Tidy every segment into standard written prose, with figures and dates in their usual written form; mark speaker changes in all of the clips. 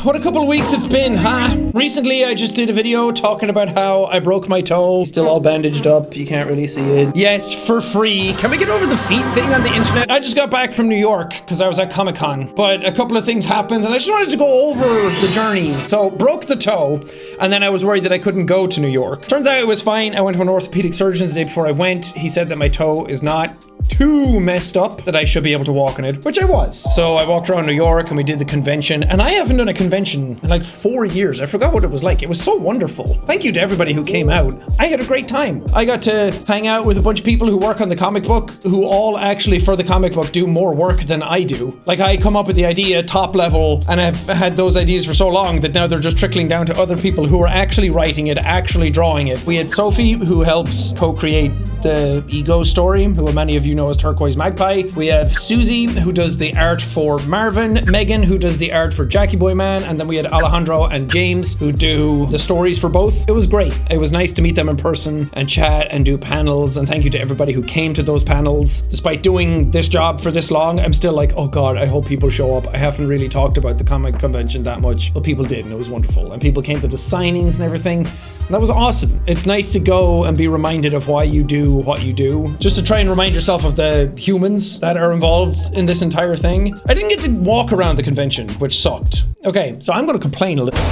Speaker 1: what a couple of weeks it's been, huh? Recently, I just did a video talking about how I broke my toe. Still all bandaged up. You can't really see it. Yes, for free. Can we get over the feet thing on the internet? I just got back from New York because I was at Comic-Con, but a couple of things happened and I just wanted to go over the journey. So, broke the toe, and then I was worried that I couldn't go to New York. Turns out it was fine. I went to an orthopedic surgeon the day before I went. He said that my toe is not too messed up, that I should be able to walk on it, which I was. So I walked around New York and we did the convention, and I haven't done a convention in like 4 years. I forgot what it was like. It was so wonderful. Thank you to everybody who came out. I had a great time. I got to hang out with a bunch of people who work on the comic book, who all actually for the comic book do more work than I do. Like, I come up with the idea top level, and I've had those ideas for so long that now they're just trickling down to other people who are actually writing it, actually drawing it. We had Sophie, who helps co-create the Ego story, who many of you know as Turquoise Magpie. We have Susie, who does the art for Marvin, Megan, who does the art for Jackie Boy Man, and then we had Alejandro and James, who do the stories for both. It was great. It was nice to meet them in person and chat and do panels, and thank you to everybody who came to those panels. Despite doing this job for this long, I'm still like, oh god, I hope people show up. I haven't really talked about the comic convention that much, but people did, and it was wonderful. And people came to the signings and everything. And that was awesome. It's nice to go and be reminded of why you do what you do. Just to try and remind yourself of the humans that are involved in this entire thing. I didn't get to walk around the convention, which sucked. Okay, so I'm gonna complain a little.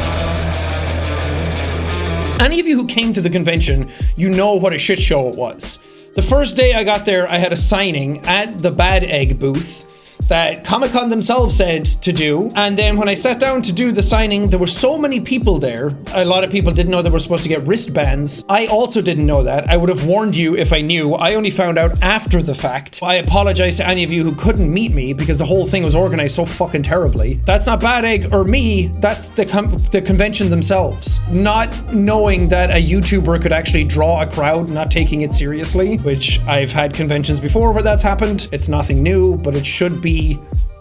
Speaker 1: Any of you who came to the convention, you know what a shit show it was. The first day I got there, I had a signing at the Bad Egg booth that Comic-Con themselves said to do. And then when I sat down to do the signing, there were so many people there. A lot of people didn't know they were supposed to get wristbands. I also didn't know that. I would have warned you if I knew. I only found out after the fact. I apologize to any of you who couldn't meet me because the whole thing was organized so fucking terribly. That's not Bad Egg or me. That's the convention themselves. Not knowing that a YouTuber could actually draw a crowd, not taking it seriously, which I've had conventions before where that's happened. It's nothing new, but it should be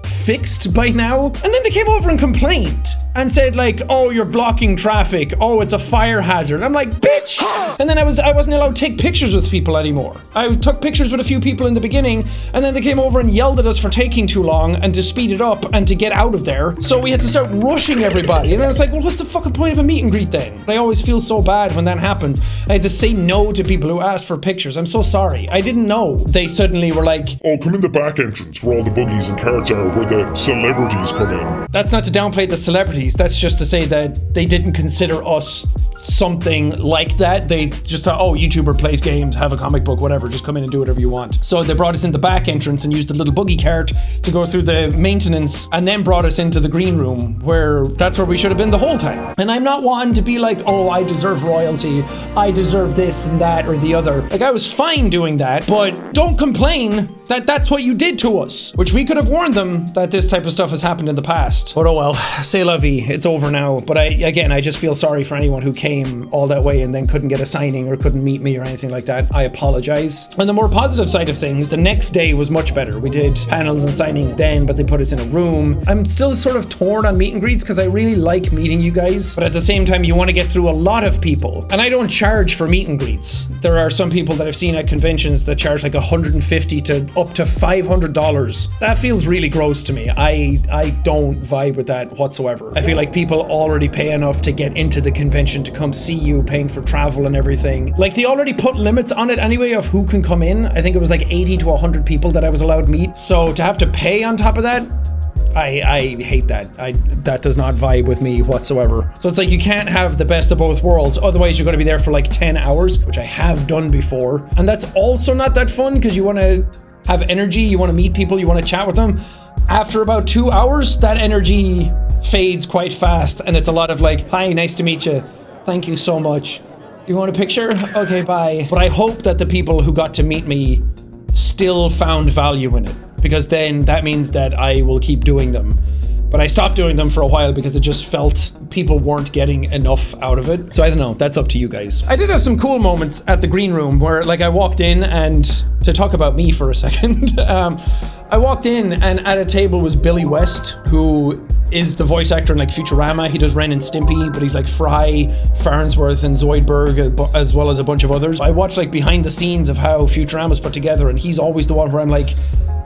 Speaker 1: fixed by now. And then they came over and complained and said like, oh, you're blocking traffic. Oh, it's a fire hazard. I'm like, bitch! And then I wasn't allowed to take pictures with people anymore. I took pictures with a few people in the beginning, and then they came over and yelled at us for taking too long and to speed it up and to get out of there. So we had to start rushing everybody. And then it's like, well, what's the fucking point of a meet and greet then? I always feel so bad when that happens. I had to say no to people who asked for pictures. I'm so sorry. I didn't know. They suddenly were like,
Speaker 2: oh, come in the back entrance where all the buggies and carts are, where the celebrities come in.
Speaker 1: That's not to downplay the celebrities. That's just to say that they didn't consider us something like that. They just thought, oh, YouTuber plays games, have a comic book, whatever, just come in and do whatever you want. So they brought us in the back entrance and used the little buggy cart to go through the maintenance, and then brought us into the green room, where that's where we should have been the whole time. And I'm not one to be like, oh, I deserve royalty, I deserve this and that or the other. Like, I was fine doing that, but don't complain that that's what you did to us, which we could have warned them that this type of stuff has happened in the past. But oh well, c'est la vie, it's over now. But I just feel sorry for anyone who came all that way and then couldn't get a signing or couldn't meet me or anything like that. I apologize. On the more positive side of things, the next day was much better. We did panels and signings then, but they put us in a room. I'm still sort of torn on meet and greets because I really like meeting you guys, but at the same time, you want to get through a lot of people. And I don't charge for meet and greets. There are some people that I've seen at conventions that charge like $150 to up to $500. That feels really gross to me. I don't vibe with that whatsoever. I feel like people already pay enough to get into the convention to come see you, paying for travel and everything. Like, they already put limits on it anyway of who can come in. I think it was like 80 to 100 people that I was allowed to meet. So to have to pay on top of that, I hate that. That does not vibe with me whatsoever. So it's like, you can't have the best of both worlds. Otherwise, you're going to be there for like 10 hours, which I have done before. And that's also not that fun because you want to have energy, you want to meet people, you want to chat with them. After about 2 hours, that energy fades quite fast. And it's a lot of like, hi, nice to meet you. Thank you so much. You want a picture? Okay, bye. But I hope that the people who got to meet me still found value in it, because then that means that I will keep doing them. But I stopped doing them for a while because it just felt people weren't getting enough out of it. So I don't know, that's up to you guys. I did have some cool moments at the green room where like I walked in, and to talk about me for a second, I walked in and at a table was Billy West, who is the voice actor in like Futurama. He does Ren and Stimpy, but he's like Fry, Farnsworth, and Zoidberg, as well as a bunch of others. I watched like behind the scenes of how Futurama's put together, and he's always the one where I'm like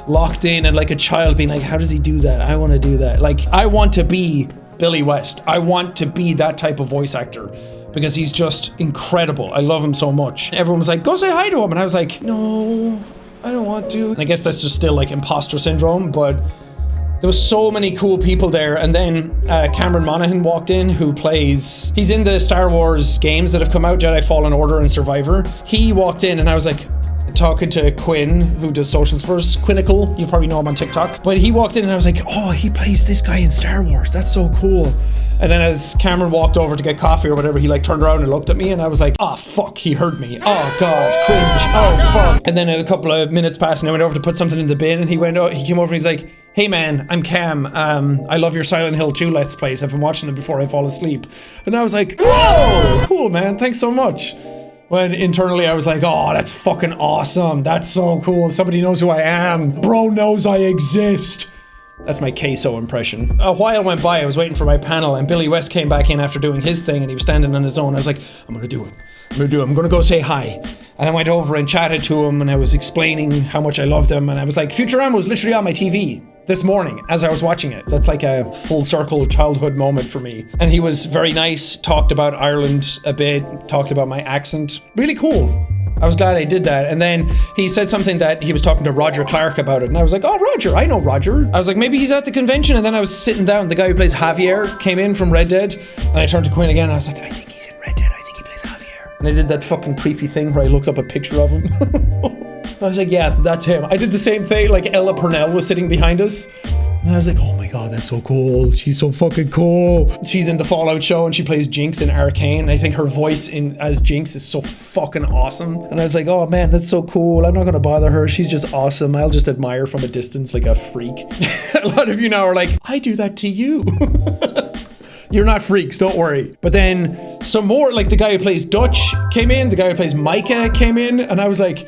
Speaker 1: locked in and like a child being like, how does he do that? I want to do that. Like, I want to be Billy West. I want to be that type of voice actor because he's just incredible. I love him so much. Everyone was like, go say hi to him. And I was like, no, I don't want to. And I guess that's just still like imposter syndrome, but there was so many cool people there. And then Cameron Monaghan walked in, he's in the Star Wars games that have come out, Jedi Fallen Order and Survivor. He walked in and I was like, talking to Quinn, who does socials for us, Quinnical, you probably know him on TikTok. But he walked in and I was like, oh, he plays this guy in Star Wars. That's so cool. And then as Cameron walked over to get coffee or whatever, he like turned around and looked at me and I was like, oh fuck, he heard me. Oh god, cringe. Oh fuck. And then a couple of minutes passed and I went over to put something in the bin and he came over and he's like, hey man, I'm Cam. I love your Silent Hill 2 Let's Plays. I've been watching them before I fall asleep. And I was like, whoa, cool man, thanks so much. When internally I was like, oh, that's fucking awesome. That's so cool. Somebody knows who I am. Bro knows I exist. That's my queso impression. A while went by, I was waiting for my panel and Billy West came back in after doing his thing and he was standing on his own. I was like, I'm gonna do it. I'm gonna go say hi. And I went over and chatted to him and I was explaining how much I loved him and I was like, Futurama was literally on my TV this morning as I was watching it. That's like a full circle childhood moment for me. And he was very nice, talked about Ireland a bit, talked about my accent. Really cool. I was glad I did that. And then he said something that he was talking to Roger Clark about it. And I was like, oh, Roger, I know Roger. I was like, maybe he's at the convention. And then I was sitting down. The guy who plays Javier came in from Red Dead. And I turned to Quinn again. And I was like, I think he's in Red Dead. I think he plays Javier. And I did that fucking creepy thing where I looked up a picture of him. I was like, yeah, that's him. I did the same thing. Like Ella Purnell was sitting behind us. And I was like, oh my god, that's so cool. She's so fucking cool. She's in the Fallout show and she plays Jinx in Arcane. And I think her voice as Jinx is so fucking awesome. And I was like, oh man, that's so cool. I'm not gonna bother her. She's just awesome. I'll just admire from a distance like a freak. A lot of you now are like, I do that to you. You're not freaks, don't worry. But then some more, like the guy who plays Dutch came in. The guy who plays Micah came in. And I was like,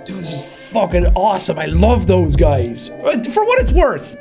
Speaker 1: dude, this is fucking awesome. I love those guys. For what it's worth,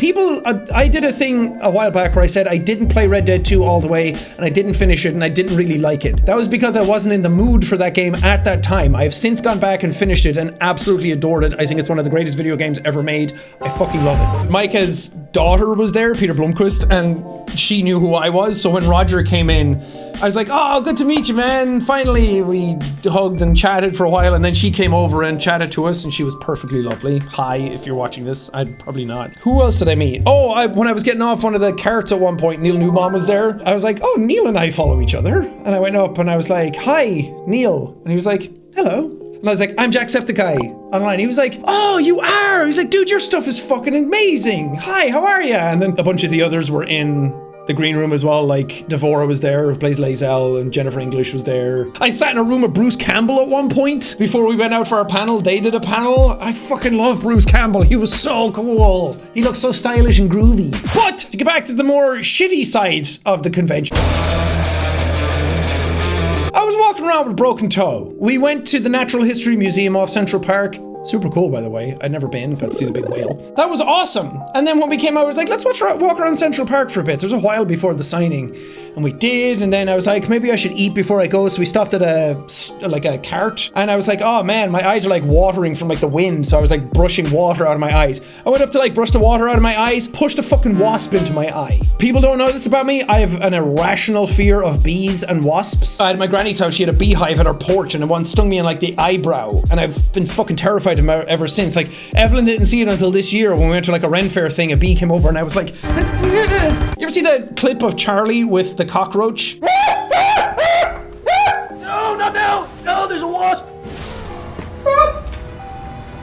Speaker 1: I did a thing a while back where I said I didn't play Red Dead 2 all the way and I didn't finish it and I didn't really like it. That was because I wasn't in the mood for that game at that time. I have since gone back and finished it and absolutely adored it. I think it's one of the greatest video games ever made. I fucking love it. Micah's daughter was there, Peter Blomqvist, and she knew who I was. So when Roger came in, I was like, oh, good to meet you, man. Finally, we hugged and chatted for a while, and then she came over and chatted to us, and she was perfectly lovely. Hi, if you're watching this. I'd probably not. Who else did I meet? Oh, when I was getting off one of the carts at one point, Neil Newbaum was there. I was like, oh, Neil and I follow each other. And I went up and I was like, hi, Neil. And he was like, hello. And I was like, I'm Jacksepticeye online. He was like, oh, you are? He's like, dude, your stuff is fucking amazing. Hi, how are you? And then a bunch of the others were in the green room as well, like Devora was there, who plays Lae'zel, and Jennifer English was there. I sat in a room with Bruce Campbell at one point before we went out for our panel. They did a panel. I fucking love Bruce Campbell. He was so cool. He looked so stylish and groovy. But to get back to the more shitty side of the convention, I was walking around with a broken toe. We went to the Natural History Museum off Central Park. Super cool, by the way. I'd never been, got to see the big whale. That was awesome. And then when we came out, I was like, let's walk around Central Park for a bit. There's a while before the signing. And we did, and then I was like, maybe I should eat before I go. So we stopped at a cart. And I was like, oh man, my eyes are like watering from like the wind. So I was like brushing water out of my eyes. I went up to like brush the water out of my eyes, pushed a fucking wasp into my eye. People don't know this about me. I have an irrational fear of bees and wasps. At my granny's house, she had a beehive at her porch, and one stung me in like the eyebrow. And I've been fucking terrified of it ever since. Like, Evelyn didn't see it until this year when we went to like a Ren Fair thing. A bee came over and I was like, you ever see that clip of Charlie with the cockroach? No, not now. No, there's a wasp.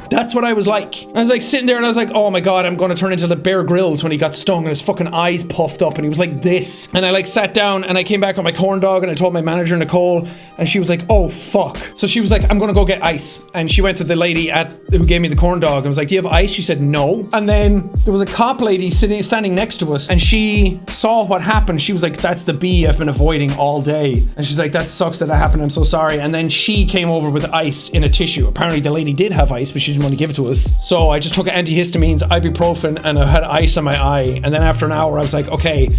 Speaker 1: That's what I was like. I was like sitting there and I was like, oh my god, I'm gonna turn into the Bear Grylls when he got stung and his fucking eyes puffed up and he was like this. And I like sat down and I came back with my corn dog and I told my manager Nicole and she was like, oh fuck. So she was like, I'm gonna go get ice. And she went to the lady who gave me the corn dog and was like, do you have ice? She said no. And then there was a cop lady standing next to us and she saw what happened. She was like, that's the bee I've been avoiding all day. And she's like, that sucks that happened. I'm so sorry. And then she came over with ice in a tissue. Apparently the lady did have ice, but she didn't want to give it to us. So I just took antihistamines, ibuprofen, and I had ice on my eye. And then after an hour, I was like, okay,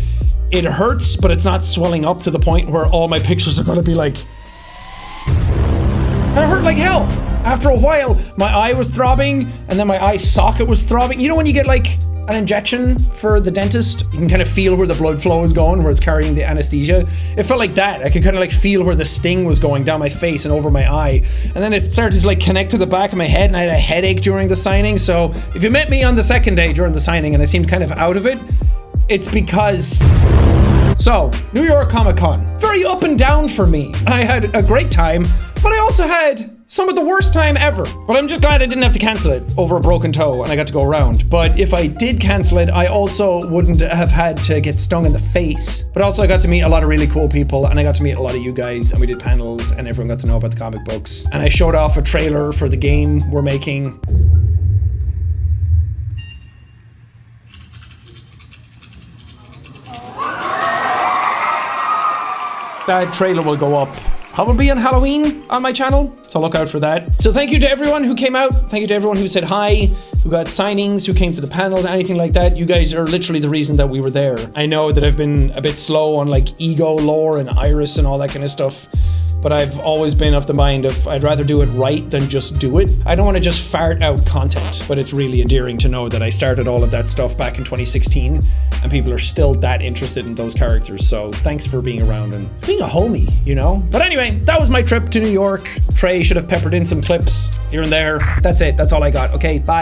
Speaker 1: it hurts, but it's not swelling up to the point where all my pictures are gonna be like... And it hurt like hell. After a while, my eye was throbbing, and then my eye socket was throbbing. You know when you get like an injection for the dentist. You can kind of feel where the blood flow is going, where it's carrying the anesthesia. It felt like that. I could kind of like feel where the sting was going down my face and over my eye. And then it started to like connect to the back of my head, and I had a headache during the signing. So if you met me on the second day during the signing and I seemed kind of out of it, it's because... So, New York Comic Con. Very up and down for me. I had a great time, but I also had some of the worst time ever. But I'm just glad I didn't have to cancel it over a broken toe and I got to go around. But if I did cancel it, I also wouldn't have had to get stung in the face. But also I got to meet a lot of really cool people, and I got to meet a lot of you guys, and we did panels and everyone got to know about the comic books. And I showed off a trailer for the game we're making. That trailer will go up probably on Halloween on my channel, so look out for that. So thank you to everyone who came out. Thank you to everyone who said hi, who got signings, who came to the panels, anything like that. You guys are literally the reason that we were there. I know that I've been a bit slow on like ego lore and Iris and all that kind of stuff, but I've always been of the mind of I'd rather do it right than just do it. I don't want to just fart out content, but it's really endearing to know that I started all of that stuff back in 2016 and people are still that interested in those characters. So thanks for being around and being a homie, you know? But anyway, that was my trip to New York. Trey should have peppered in some clips here and there. That's it. That's all I got. Okay, bye.